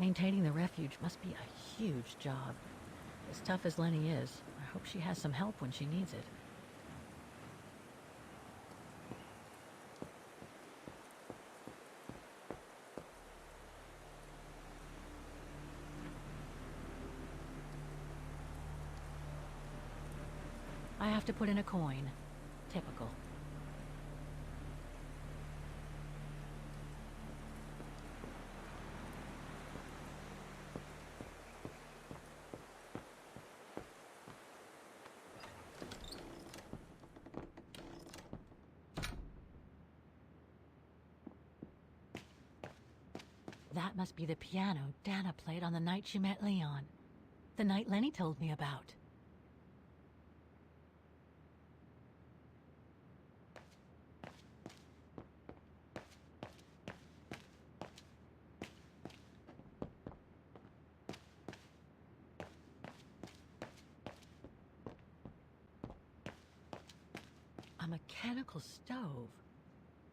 Maintaining the refuge must be a huge job. As tough as Lenny is, I hope she has some help when she needs it. I have to put in a coin. Typical. That must be the piano Dana played on the night she met Leon. The night Lenny told me about. A mechanical stove.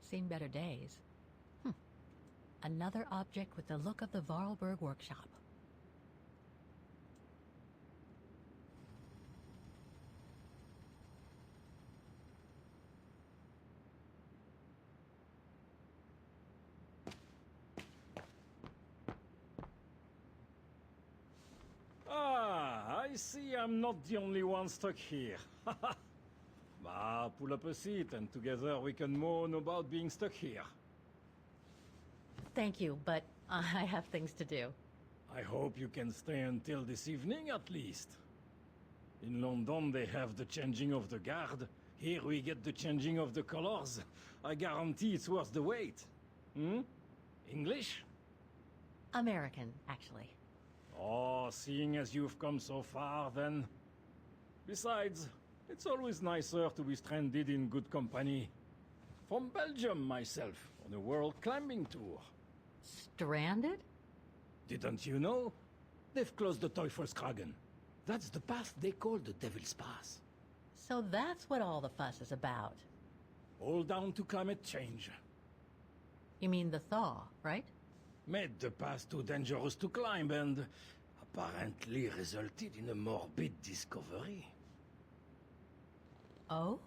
Seen better days. Another object with the look of the Vorarlberg workshop. Ah, I see I'm not the only one stuck here. Bah, pull up a seat and together we can moan about being stuck here. Thank you, but I have things to do. I hope you can stay until this evening at least. In London they have the changing of the guard. Here we get the changing of the colors. I guarantee it's worth the wait. English? American, actually. Oh, seeing as you've come so far then. Besides, it's always nicer to be stranded in good company. From Belgium myself, on a world climbing tour. Stranded? Didn't you know? They've closed the Teufelskragen. That's the path they call the Devil's Pass. So that's what all the fuss is about. All down to climate change. You mean the thaw, right? Made the pass too dangerous to climb and apparently resulted in a morbid discovery. Oh?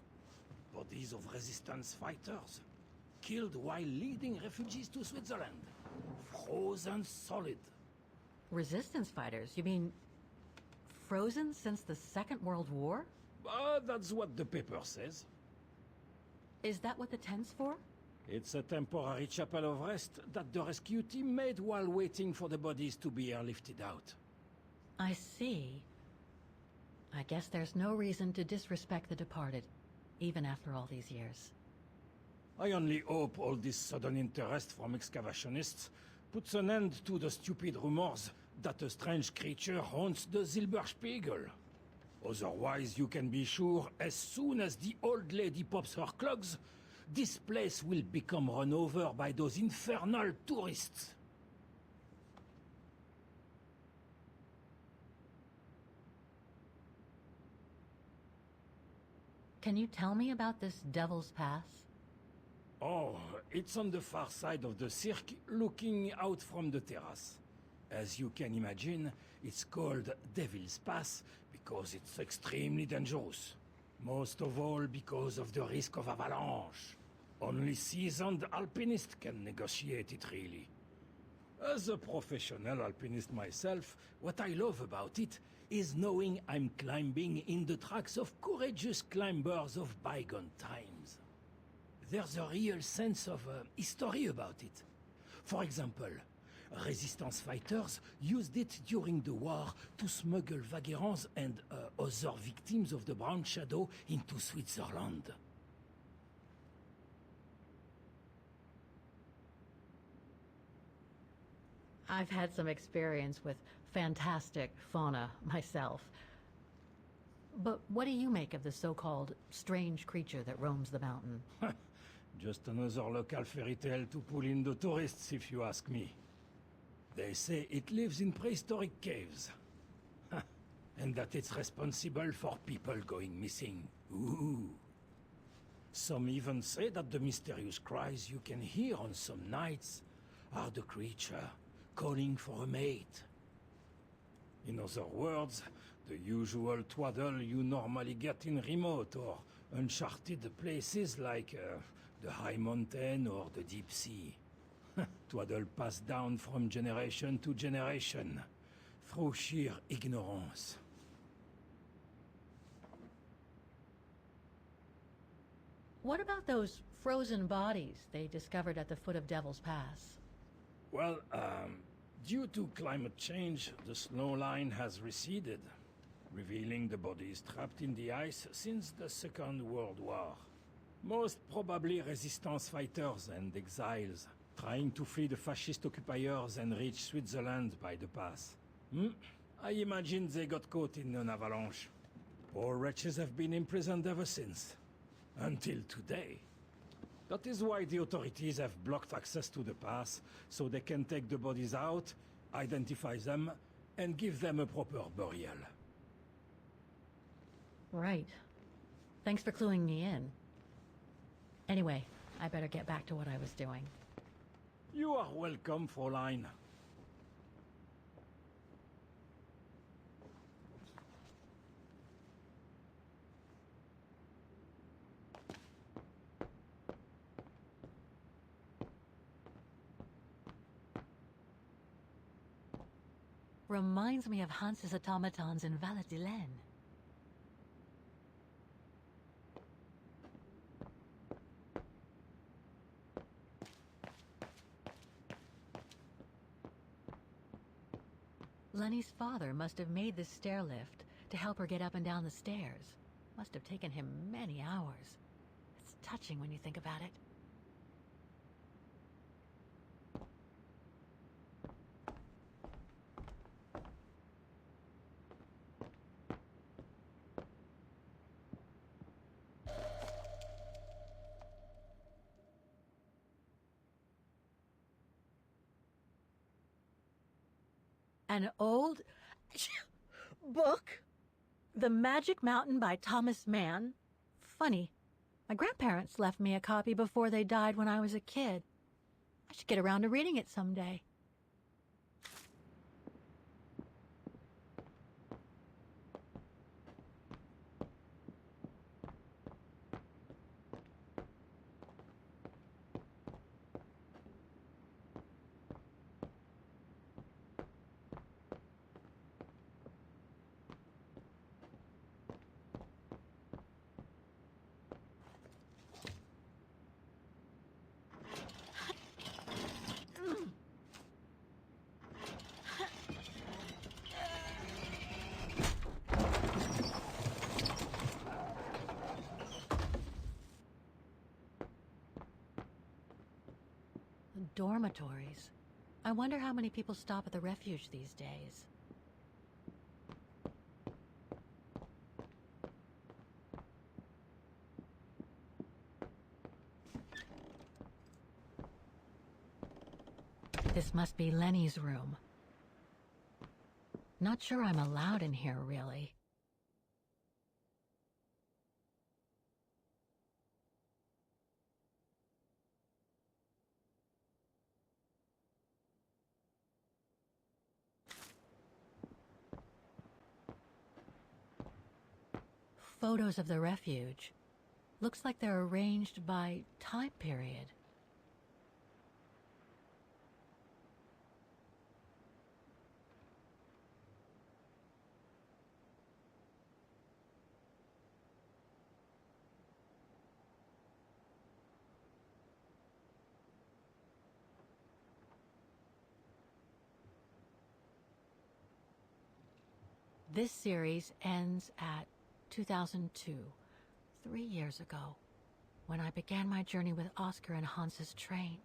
Bodies of resistance fighters, killed while leading refugees to Switzerland. Frozen solid. Resistance fighters? You mean frozen since the Second World War? That's what the paper says. Is that what the tent's for? It's a temporary chapel of rest that the rescue team made while waiting for the bodies to be airlifted out. I see. I guess there's no reason to disrespect the departed, even after all these years. I only hope all this sudden interest from excavationists puts an end to the stupid rumors that a strange creature haunts the Silberspiegel. Otherwise, you can be sure, as soon as the old lady pops her clogs, this place will become run over by those infernal tourists. Can you tell me about this Devil's Pass? Oh, it's on the far side of the cirque, looking out from the terrace. As you can imagine, it's called Devil's Pass because it's extremely dangerous. Most of all because of the risk of avalanche. Only seasoned alpinists can negotiate it, really. As a professional alpinist myself, what I love about it is knowing I'm climbing in the tracks of courageous climbers of bygone times. There's a real sense of history about it. For example, resistance fighters used it during the war to smuggle vagrants and other victims of the Brown Shadow into Switzerland. I've had some experience with fantastic fauna myself. But what do you make of the so-called strange creature that roams the mountain? Just another local fairy tale to pull in the tourists, if you ask me. They say it lives in prehistoric caves. And that it's responsible for people going missing. Ooh. Some even say that the mysterious cries you can hear on some nights are the creature calling for a mate. In other words, the usual twaddle you normally get in remote or uncharted places like the high mountain or the deep sea. Twaddle passed down from generation to generation, through sheer ignorance. What about those frozen bodies they discovered at the foot of Devil's Pass? Well, due to climate change, the snow line has receded, revealing the bodies trapped in the ice since the Second World War. Most probably resistance fighters and exiles, trying to flee the fascist occupiers and reach Switzerland by the pass. I imagine they got caught in an avalanche. Poor wretches have been imprisoned ever since. Until today. That is why the authorities have blocked access to the pass, so they can take the bodies out, identify them, and give them a proper burial. Right. Thanks for cluing me in. Anyway, I better get back to what I was doing. You are welcome, Fräulein. Reminds me of Hans's automatons in Valladolid. Lenny's father must have made this stair lift to help her get up and down the stairs. Must have taken him many hours. It's touching when you think about it. An old book? The Magic Mountain by Thomas Mann? Funny. My grandparents left me a copy before they died when I was a kid. I should get around to reading it someday. Dormitories. I wonder how many people stop at the refuge these days. This must be Lenny's room. Not sure I'm allowed in here, really. Photos of the refuge. Looks like they're arranged by time period. This series ends at 2002, 3 years ago, when I began my journey with Oscar and Hans's train.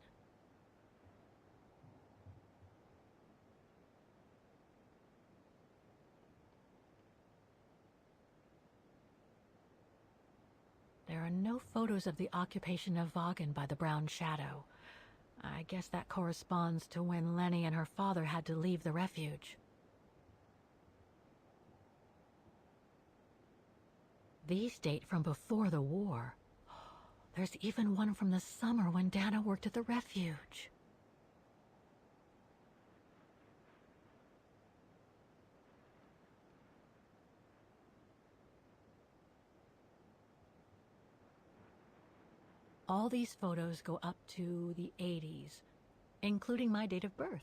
There are no photos of the occupation of Vaughan by the Brown Shadow. I guess that corresponds to when Lenny and her father had to leave the refuge. These date from before the war. There's even one from the summer when Dana worked at the refuge. All these photos go up to the 80s, including my date of birth.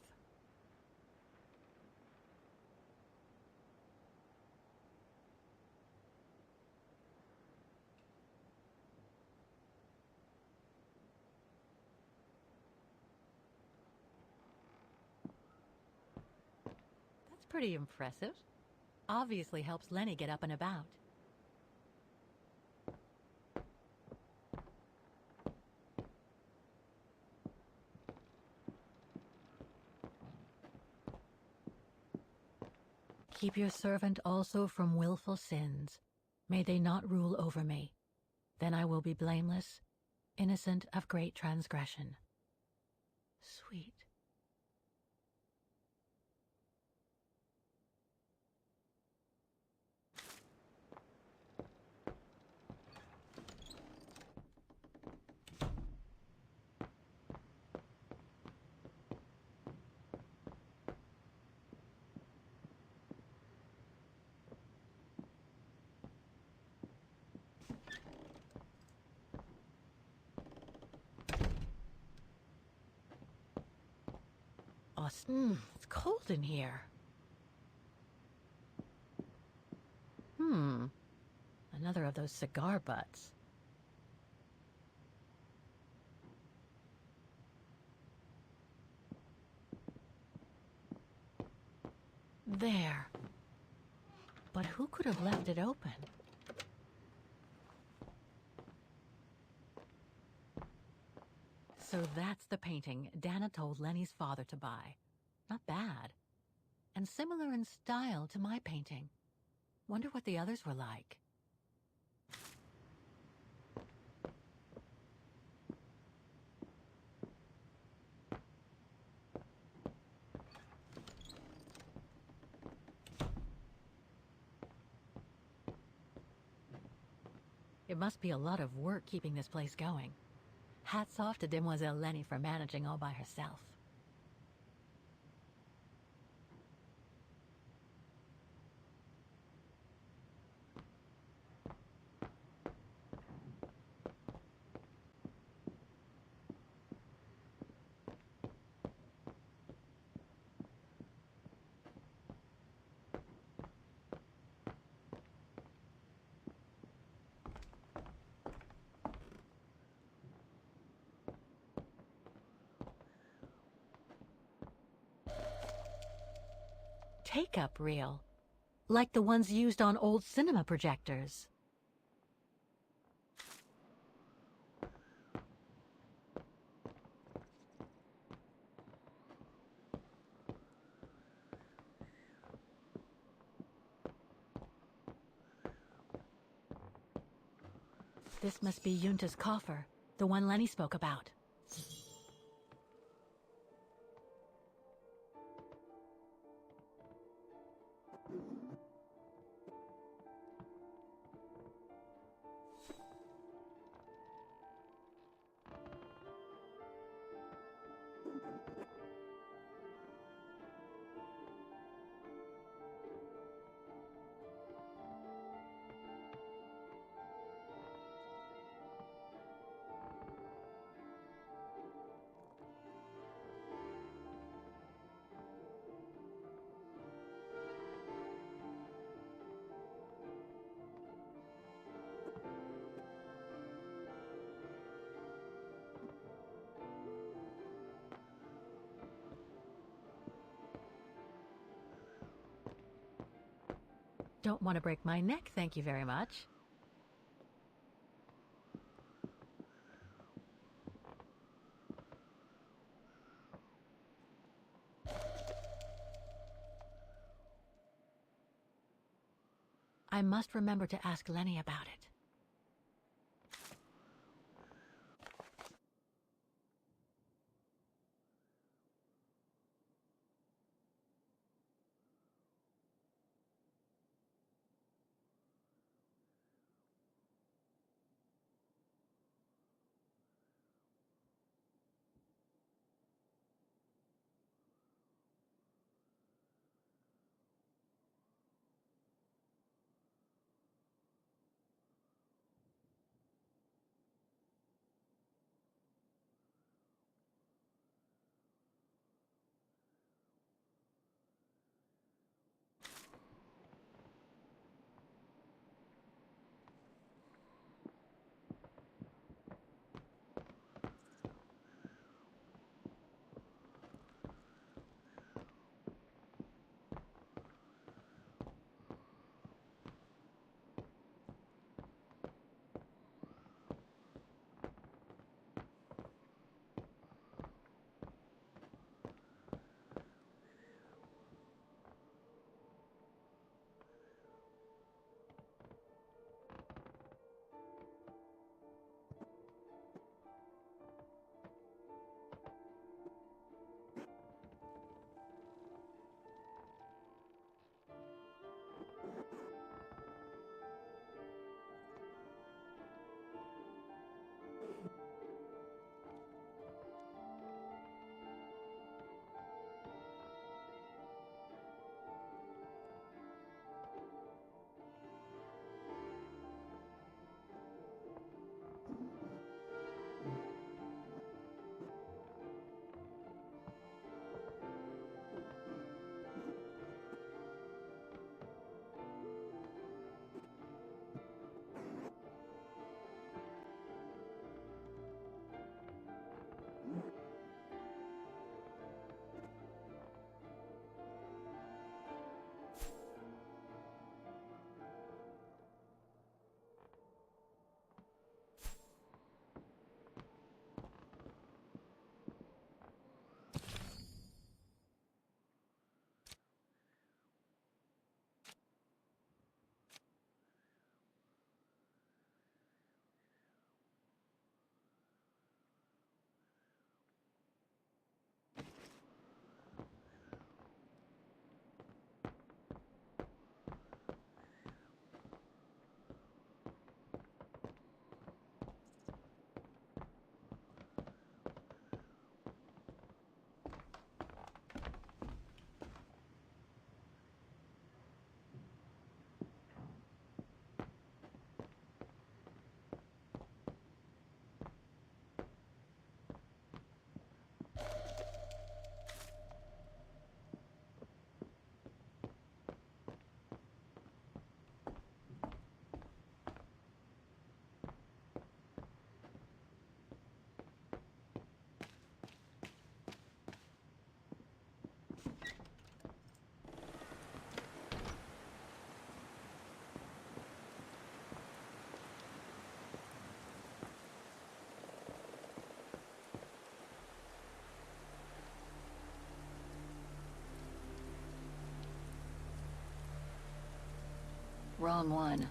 That's pretty impressive. Obviously helps Lenny get up and about. Keep your servant also from willful sins. May they not rule over me. Then I will be blameless, innocent of great transgression. Sweet. It's cold in here. Another of those cigar butts. There. But who could have left it open? So that's the painting Dana told Lenny's father to buy. Not bad. And similar in style to my painting. Wonder what the others were like. It must be a lot of work keeping this place going. Hats off to Demoiselle Lenny for managing all by herself. Take-up reel, like the ones used on old cinema projectors. This must be Yunta's coffer, the one Lenny spoke about. Don't want to break my neck, thank you very much. I must remember to ask Lenny about it. Wrong one.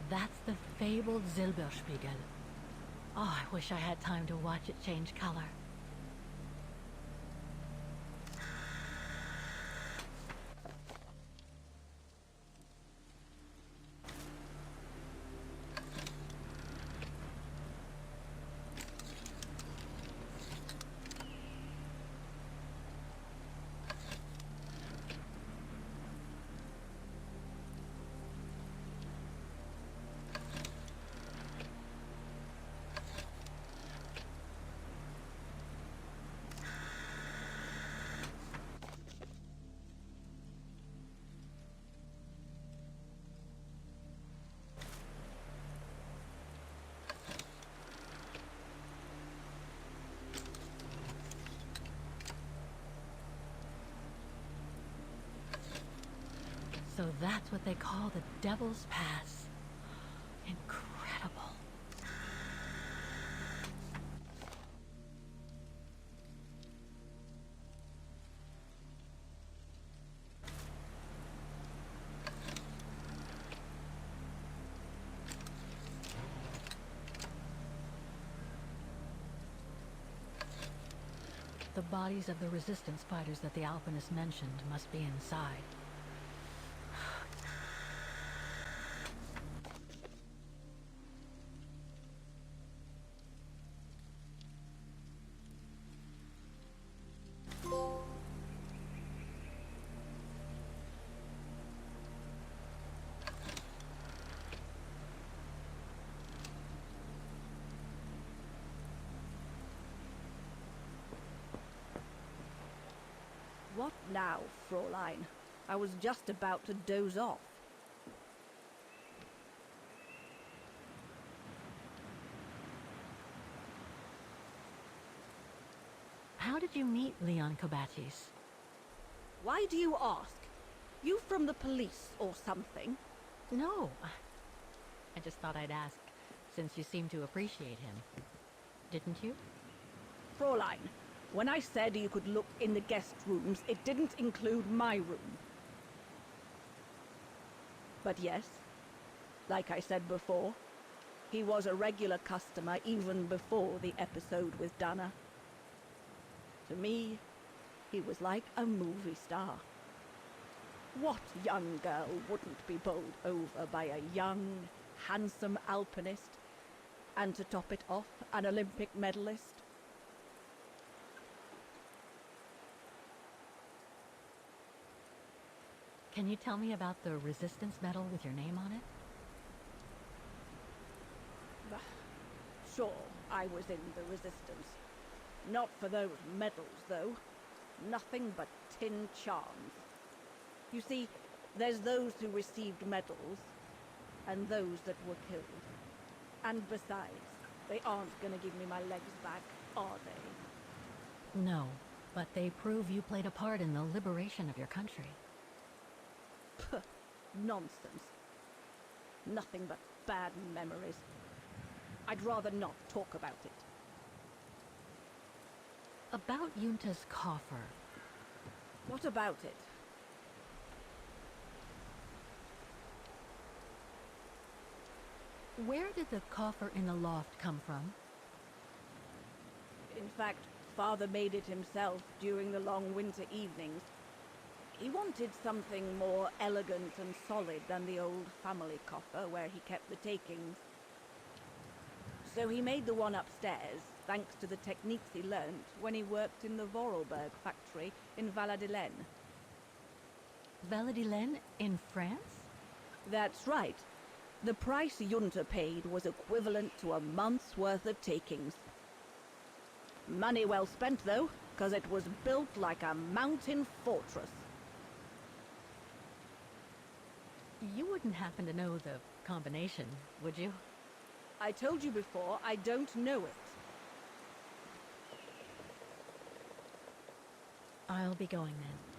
That's the fabled Silberspiegel. Oh, I wish I had time to watch it change color. So that's what they call the Devil's Pass. Incredible. The bodies of the resistance fighters that the alpinist mentioned must be inside. What now, Fräulein? I was just about to doze off. How did you meet Leon Kobatis? Why do you ask? You from the police or something? No. I just thought I'd ask, since you seem to appreciate him. Didn't you? Fräulein, when I said you could look in the guest rooms, it didn't include my room. But yes, like I said before, he was a regular customer even before the episode with Dana. To me, he was like a movie star. What young girl wouldn't be bowled over by a young, handsome alpinist, and to top it off, an Olympic medalist? Can you tell me about the resistance medal with your name on it? Sure, I was in the resistance. Not for those medals, though. Nothing but tin charms. You see, there's those who received medals, and those that were killed. And besides, they aren't gonna give me my legs back, are they? No, but they prove you played a part in the liberation of your country. Puh, nonsense. Nothing but bad memories. I'd rather not talk about it. About Yunta's coffer. What about it? Where did the coffer in the loft come from? In fact, Father made it himself during the long winter evenings. He wanted something more elegant and solid than the old family coffer where he kept the takings. So he made the one upstairs, thanks to the techniques he learnt when he worked in the Vorarlberg factory in Valladolid. Veladilen in France? That's right. The price Junta paid was equivalent to a month's worth of takings. Money well spent, though, because it was built like a mountain fortress. You wouldn't happen to know the combination, would you? I told you before, I don't know it. I'll be going then.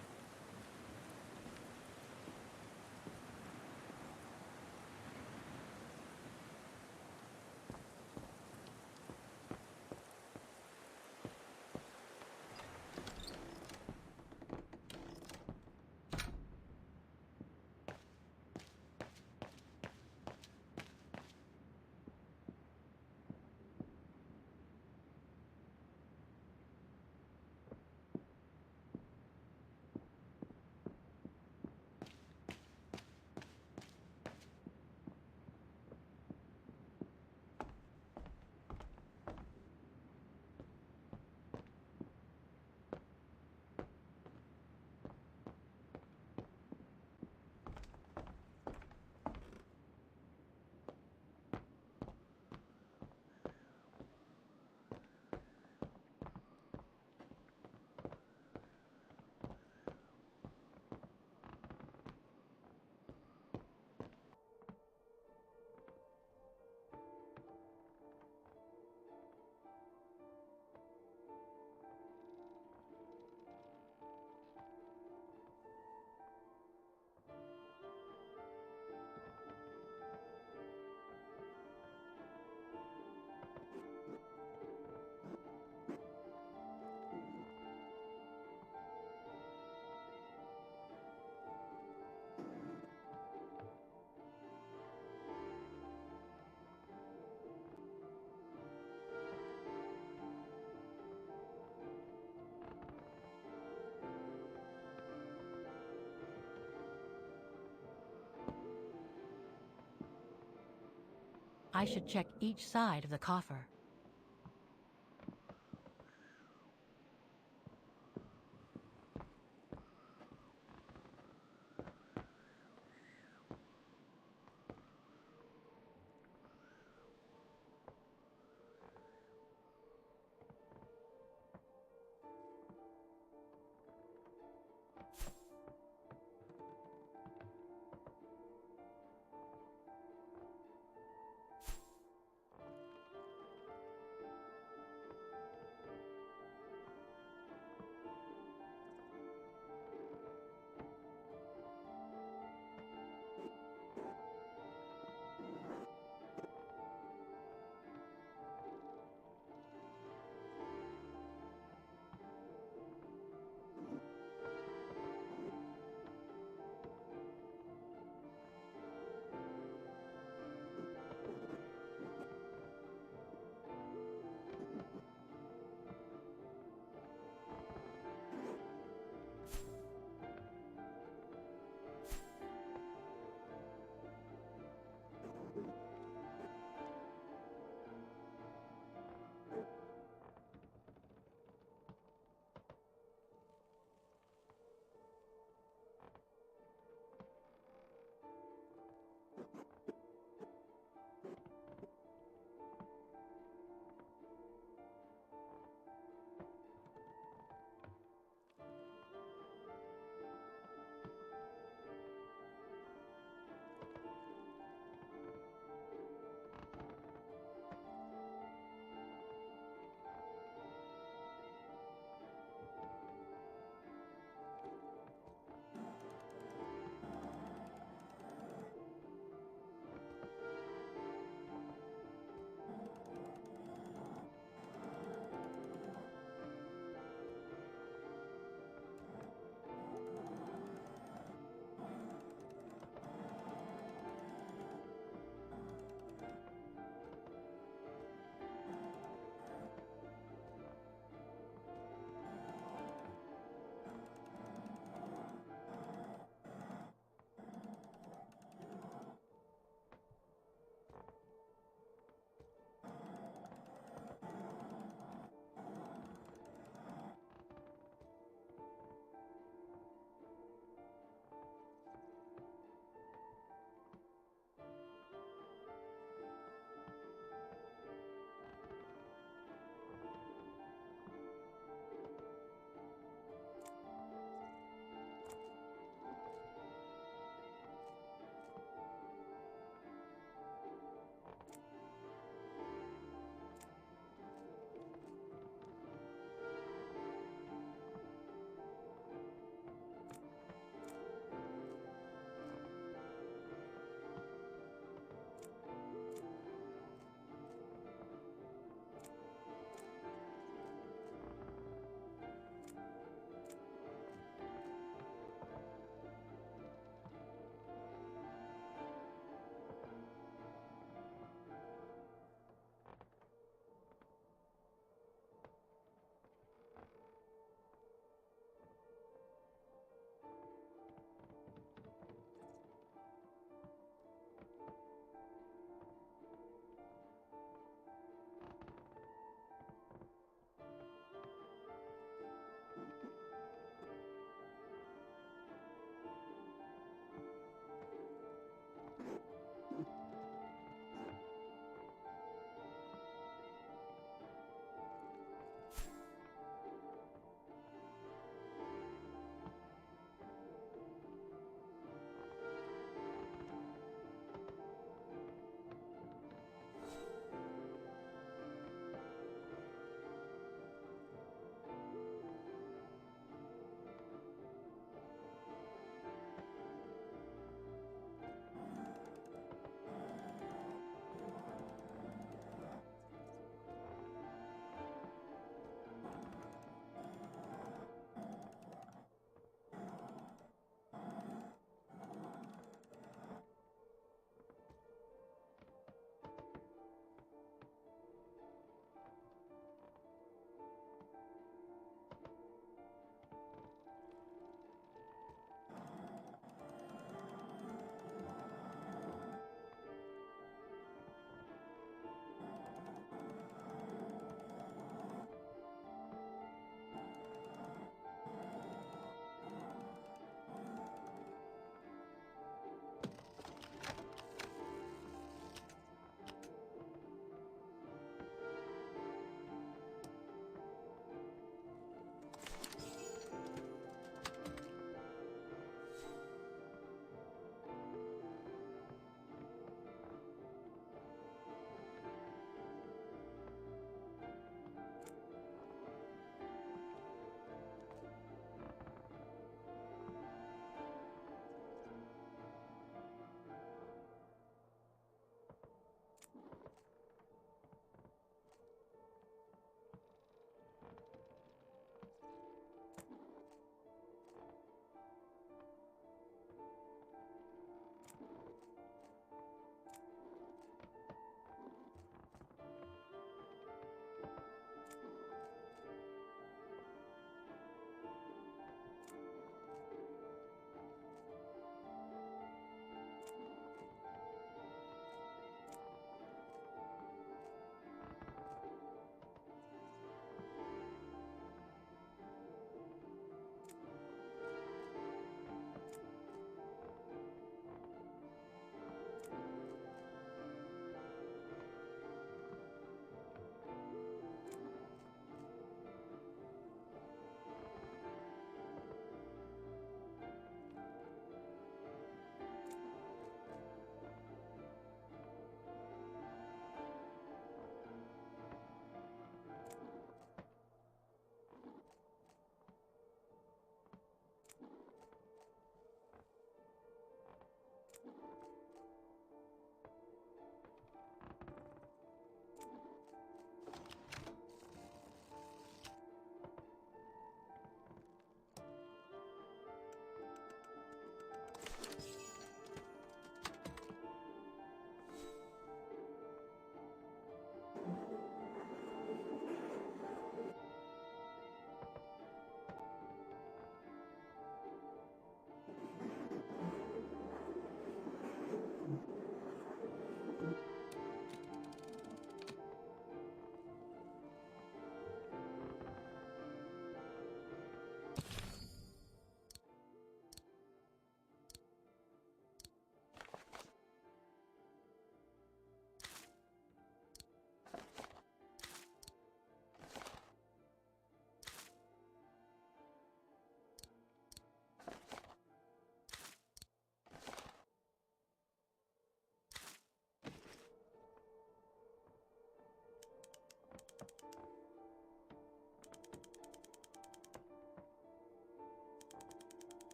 I should check each side of the coffer.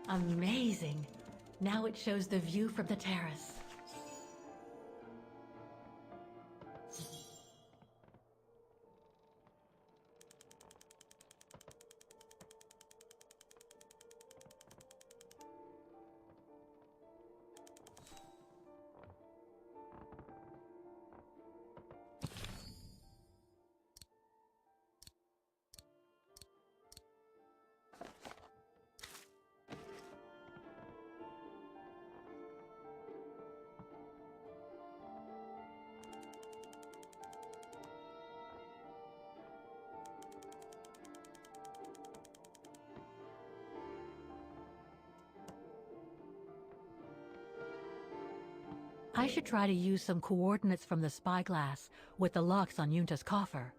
Amazing. Now it shows the view from the terrace. I should try to use some coordinates from the spyglass with the locks on Yunta's coffer.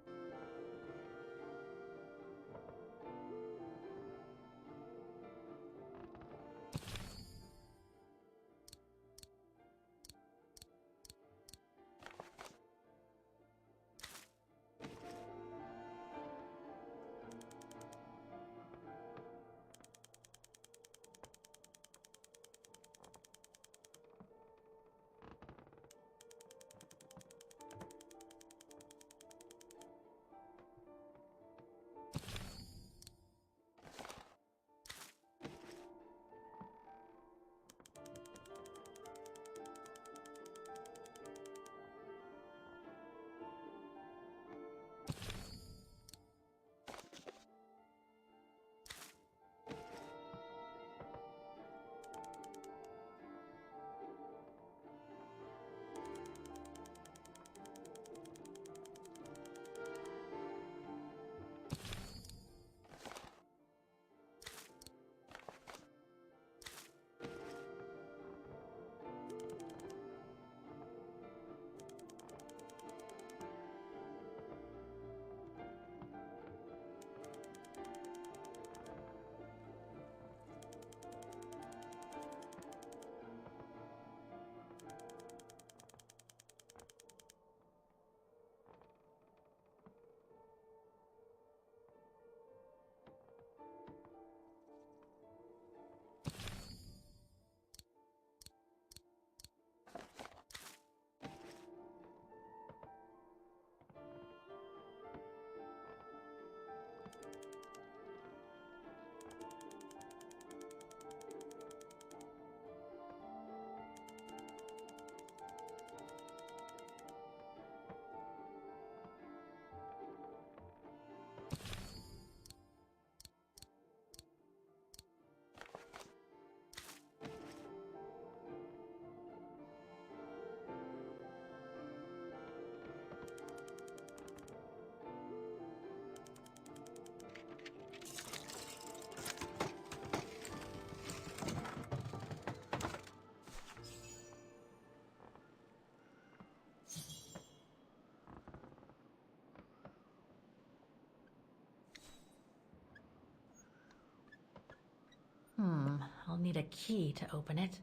I'll need a key to open it.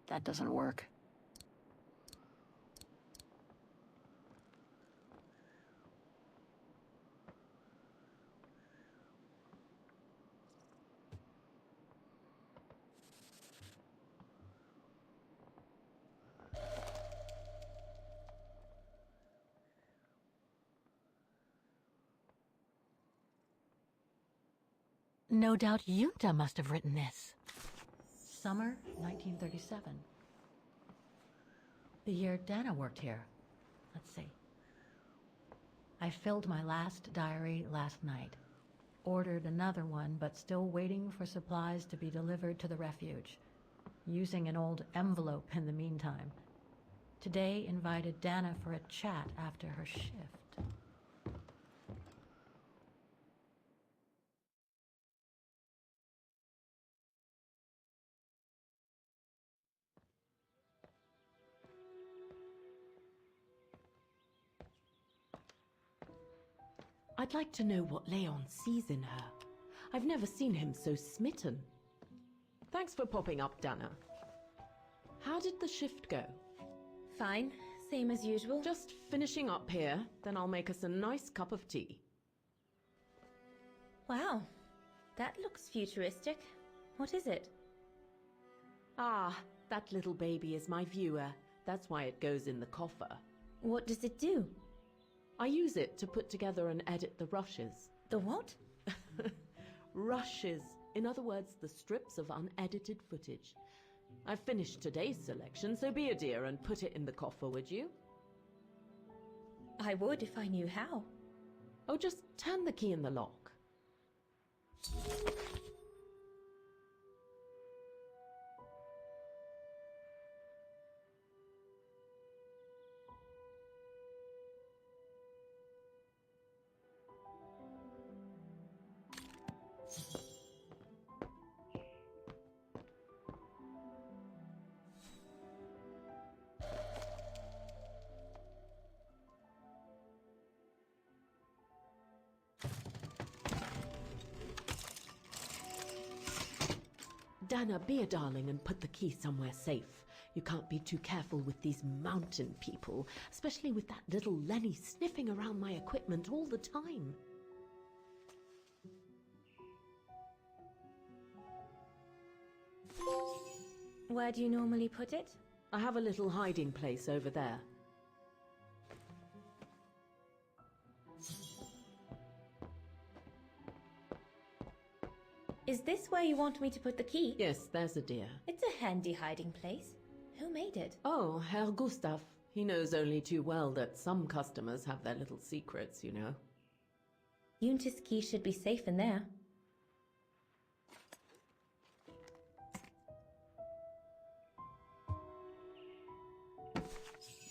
That doesn't work. No doubt Yunta must have written this. Summer 1937. The year Dana worked here. Let's see. I filled my last diary last night. Ordered another one, but still waiting for supplies to be delivered to the refuge. Using an old envelope in the meantime. Today invited Dana for a chat after her shift. I'd like to know what Leon sees in her. I've never seen him so smitten. Thanks for popping up, Dana. How did the shift go? Fine. Same as usual. Just finishing up here, then I'll make us a nice cup of tea. Wow, that looks futuristic. What is it? Ah, that little baby is my viewer. That's why it goes in the coffer. What does it do? I use it to put together and edit the rushes. The what? Rushes. In other words, the strips of unedited footage. I've finished today's selection, so be a dear and put it in the coffer, would you? I would if I knew how. Oh, just turn the key in the lock. Dana, be a darling and put the key somewhere safe. You can't be too careful with these mountain people, especially with that little Lenny sniffing around my equipment all the time. Where do you normally put it? I have a little hiding place over there. Is this where you want me to put the key? Yes, there's a dear. It's a handy hiding place. Who made it? Oh, Herr Gustav. He knows only too well that some customers have their little secrets, you know. Junta's key should be safe in there.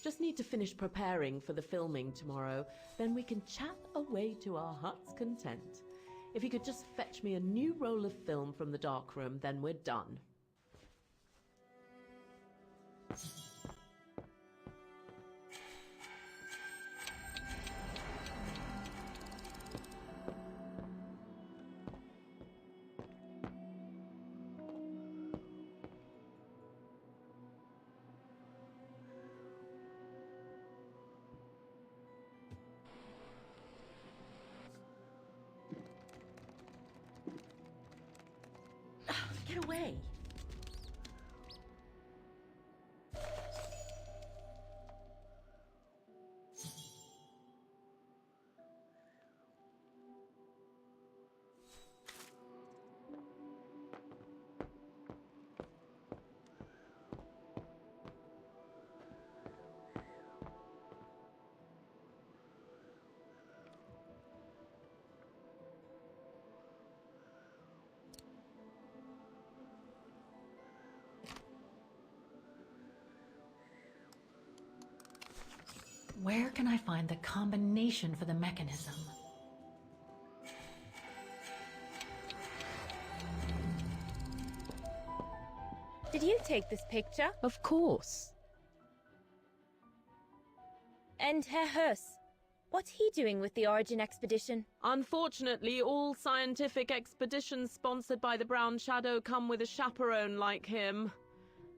Just need to finish preparing for the filming tomorrow. Then we can chat away to our heart's content. If you could just fetch me a new roll of film from the darkroom, then we're done. Get away! Where can I find the combination for the mechanism? Did you take this picture? Of course. And Herr Hurst? What's he doing with the Origin expedition? Unfortunately, all scientific expeditions sponsored by the Brown Shadow come with a chaperone like him.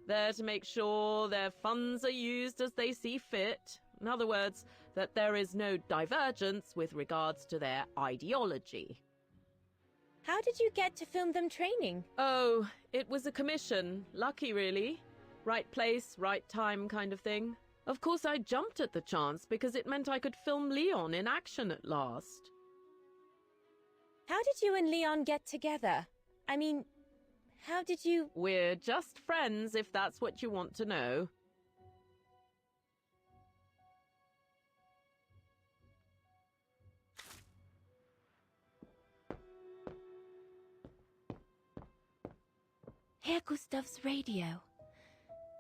There to make sure their funds are used as they see fit. In other words, that there is no divergence with regards to their ideology. How did you get to film them training? Oh, it was a commission. Lucky, really. Right place, right time kind of thing. Of course, I jumped at the chance because it meant I could film Leon in action at last. How did you and Leon get together? I mean, how did you... We're just friends, if that's what you want to know. Herr Gustav's radio.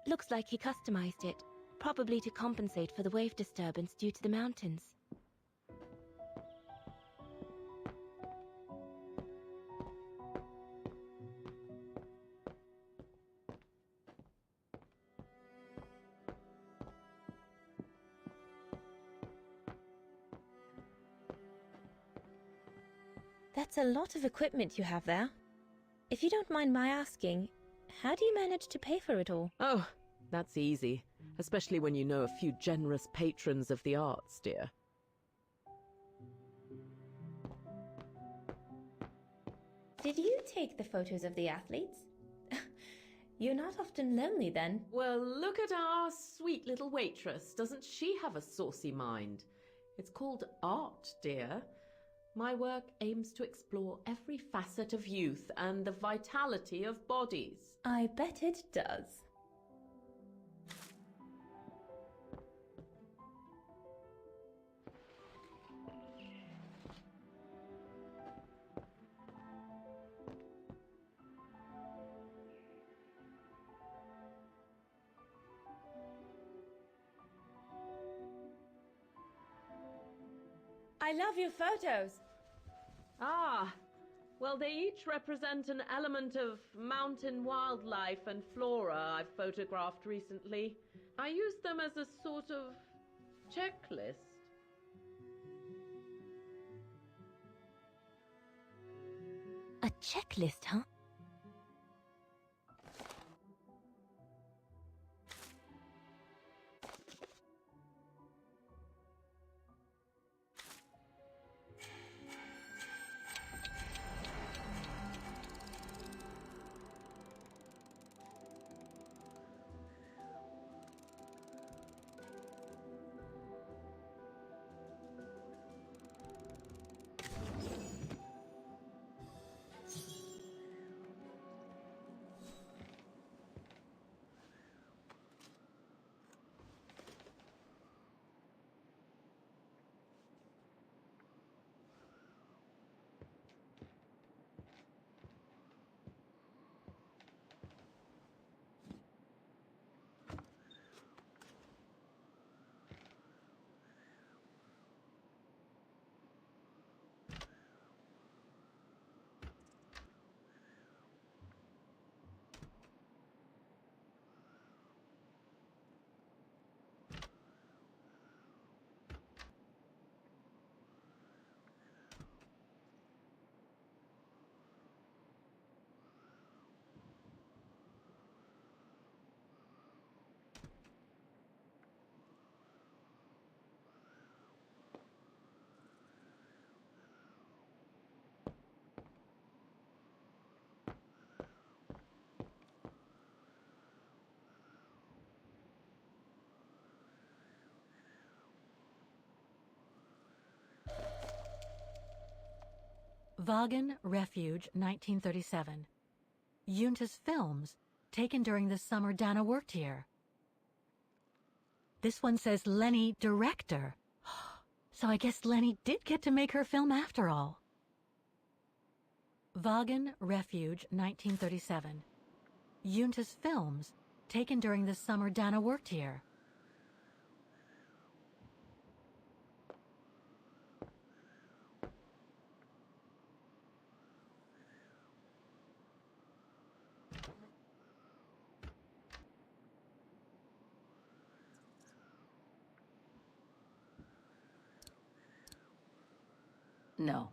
Looks like he customized it, probably to compensate for the wave disturbance due to the mountains. That's a lot of equipment you have there. If you don't mind my asking, how do you manage to pay for it all? Oh, that's easy. especially when you know a few generous patrons of the arts, dear. Did you take the photos of the athletes? You're not often lonely then. Well, look at our sweet little waitress. Doesn't she have a saucy mind? It's called art, dear. My work aims to explore every facet of youth and the vitality of bodies. I bet it does. I love your photos. Ah, well, they each represent an element of mountain wildlife and flora I've photographed recently. I use them as a sort of checklist. A checklist, huh? Vaughan Refuge, 1937. Yunta's films, taken during the summer Dana worked here. This one says Lenny director. So I guess Lenny did get to make her film after all. Vaughan Refuge, 1937. Yunta's films, taken during the summer Dana worked here. No.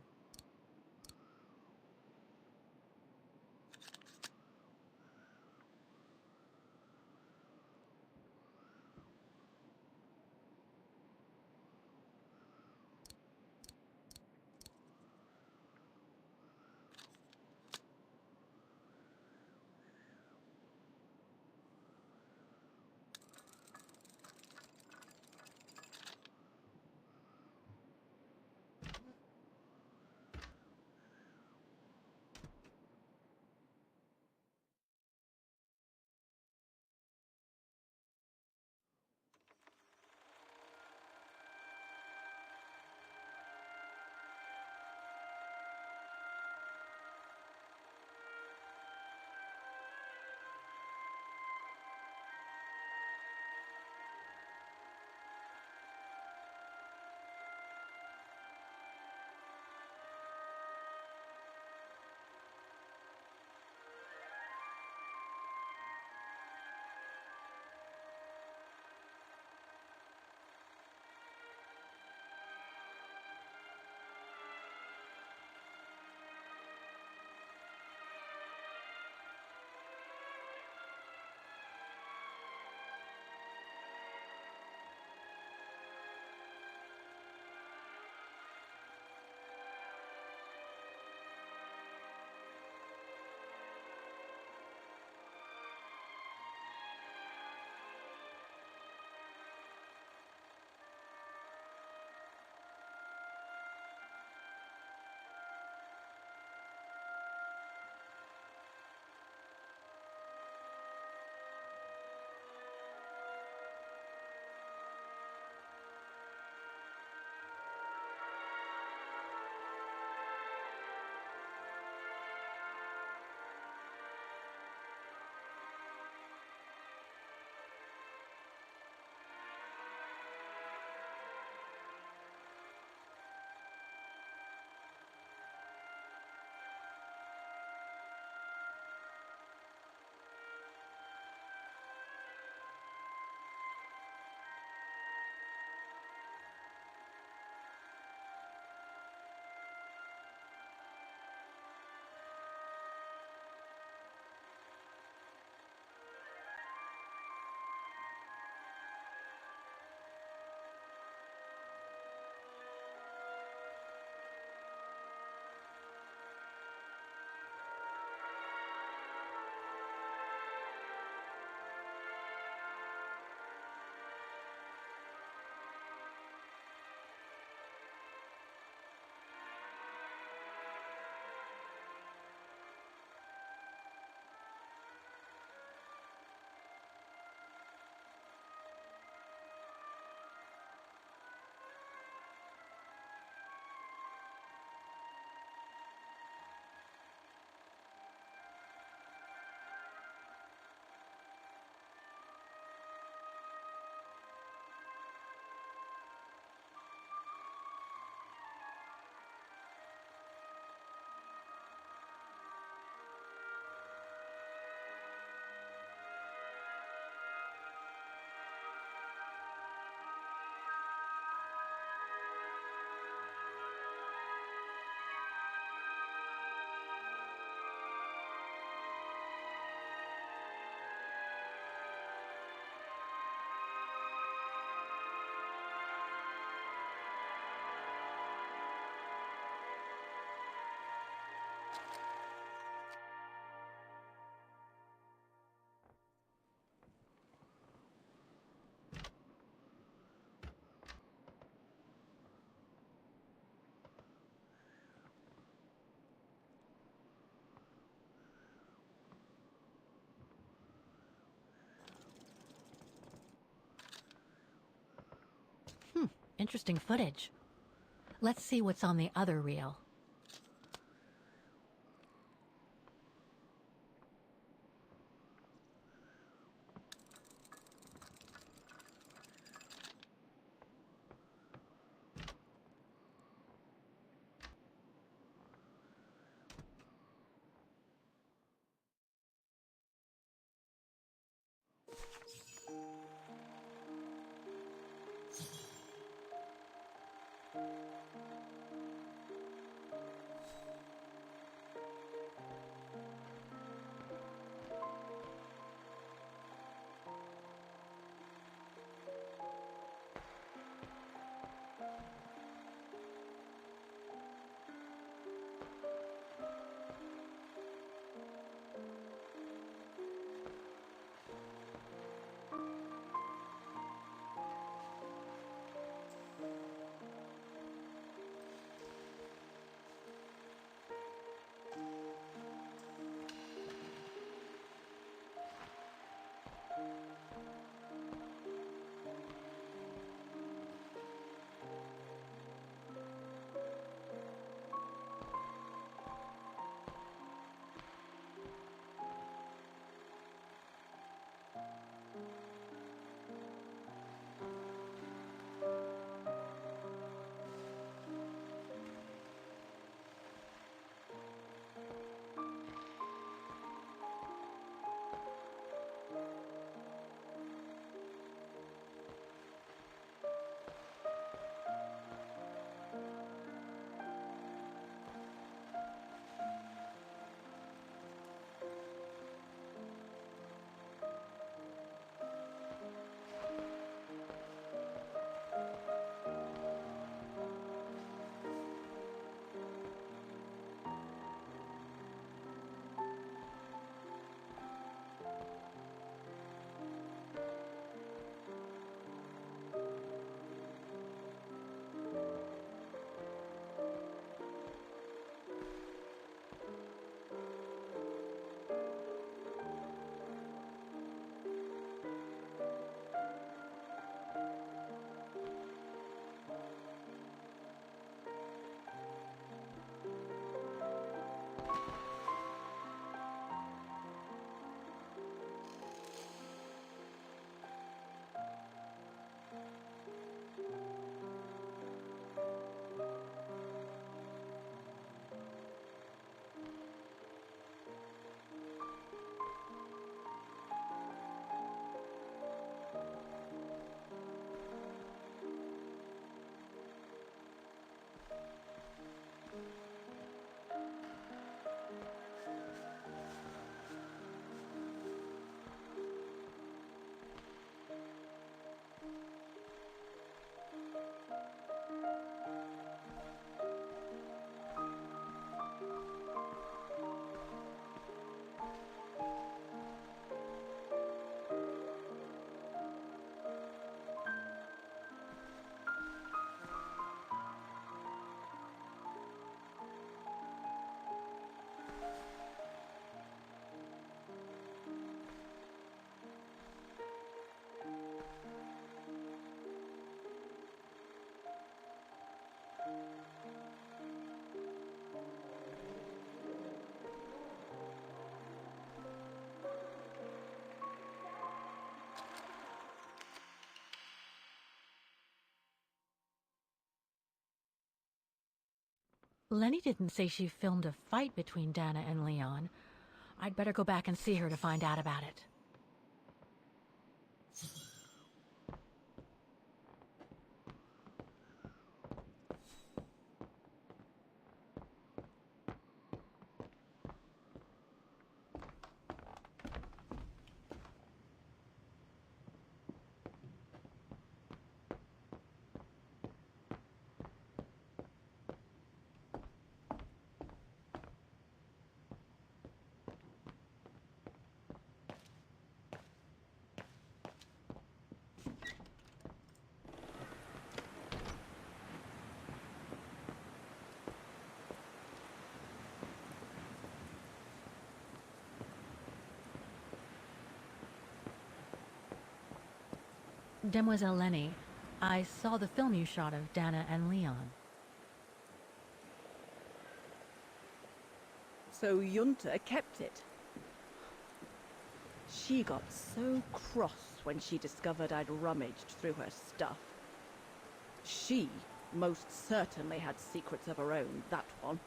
Interesting footage. Let's see what's on the other reel. Lenny didn't say she filmed a fight between Dana and Leon. I'd better go back and see her to find out about it. Demoiselle Lenny, I saw the film you shot of Dana and Leon. So Junta kept it. She got so cross when she discovered I'd rummaged through her stuff. She most certainly had secrets of her own, that one.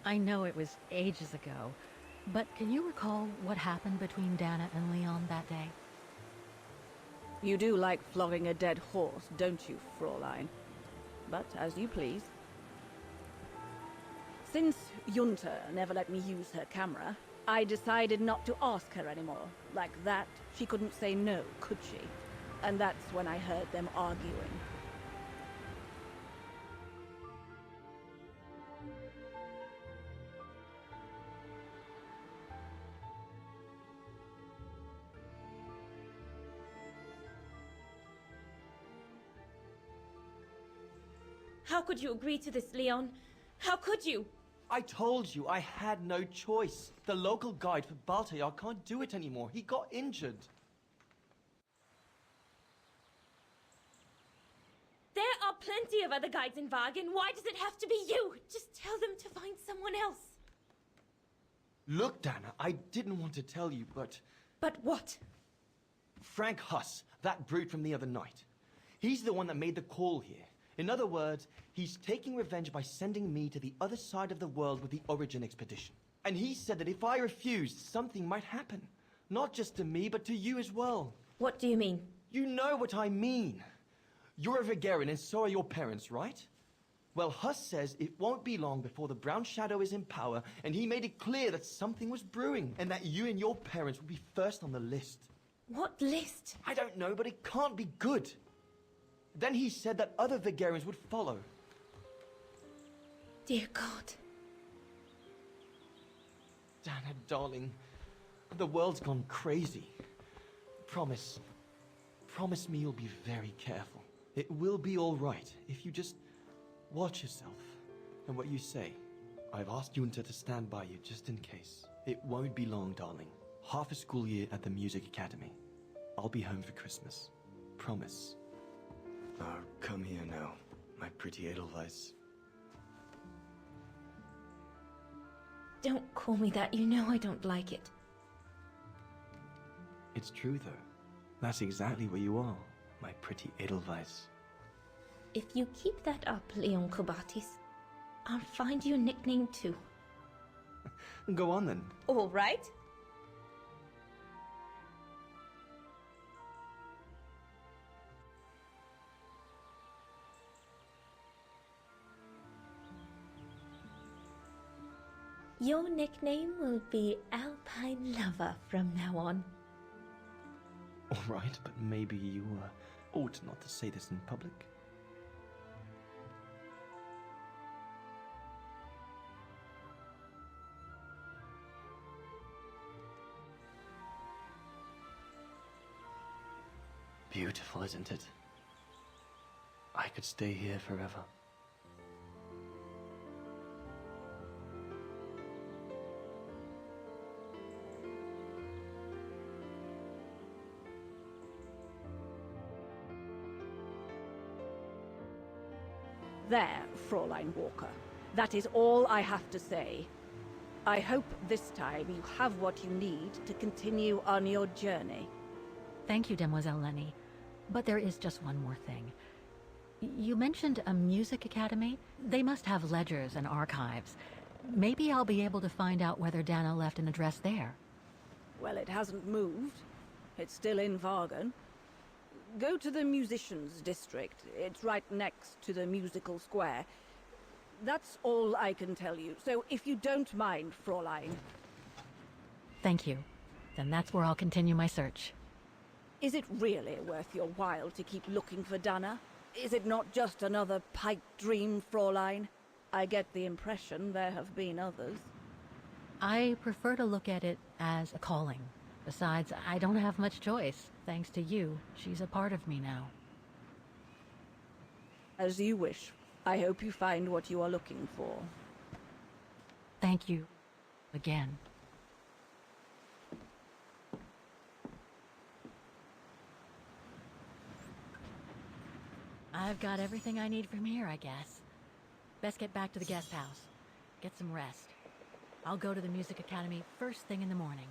I know it was ages ago, but can you recall what happened between Dana and Leon that day? You do like flogging a dead horse, don't you, Fräulein? But as you please. Since Junta never let me use her camera, I decided not to ask her anymore. Like that, she couldn't say no, could she? And that's when I heard them arguing. How could you agree to this, Leon? How could you? I told you I had no choice. The local guide for Baltayar can't do it anymore. He got injured. There are plenty of other guides in Wagen. Why does it have to be you? Just tell them to find someone else. Look, Dana, I didn't want to tell you, but... But what? Frank Huss, that brute from the other night. He's the one that made the call here. In other words, he's taking revenge by sending me to the other side of the world with the Origin expedition. And he said that if I refused, something might happen. Not just to me, but to you as well. What do you mean? You know what I mean. You're a Vegarian and so are your parents, right? Well, Huss says it won't be long before the Brown Shadow is in power, and he made it clear that something was brewing, and that you and your parents would be first on the list. What list? I don't know, but it can't be good. Then he said that other Vegarians would follow. Dear God. Dana, darling, the world's gone crazy. Promise me you'll be very careful. It will be all right if you just watch yourself and what you say. I've asked Junta to stand by you just in case. It won't be long, darling. Half a school year at the music academy. I'll be home for Christmas. Promise. Oh, come here now, my pretty Edelweiss. Don't call me that. You know I don't like it. It's true, though. That's exactly what you are, my pretty Edelweiss. If you keep that up, Leon Kobatis, I'll find you a nickname too. Go on, then. All right. Your nickname will be Alpine Lover from now on. All right, but maybe you ought not to say this in public. Beautiful, isn't it? I could stay here forever. There, Fräulein Walker. That is all I have to say. I hope this time you have what you need to continue on your journey. Thank you, Demoiselle Lenny. But there is just one more thing. You mentioned a music academy? They must have ledgers and archives. Maybe I'll be able to find out whether Dana left an address there. Well, it hasn't moved. It's still in Wagen. Go to the musicians' district. It's right next to the musical square. That's all I can tell you. So if you don't mind, Fräulein. Thank you. Then that's where I'll continue my search. Is it really worth your while to keep looking for Dana? Is it not just another pipe dream, Fräulein? I get the impression there have been others. I prefer to look at it as a calling. Besides, I don't have much choice. Thanks to you, she's a part of me now. As you wish. I hope you find what you are looking for. Thank you. Again. I've got everything I need from here, I guess. Best get back to the guest house. Get some rest. I'll go to the music academy first thing in the morning.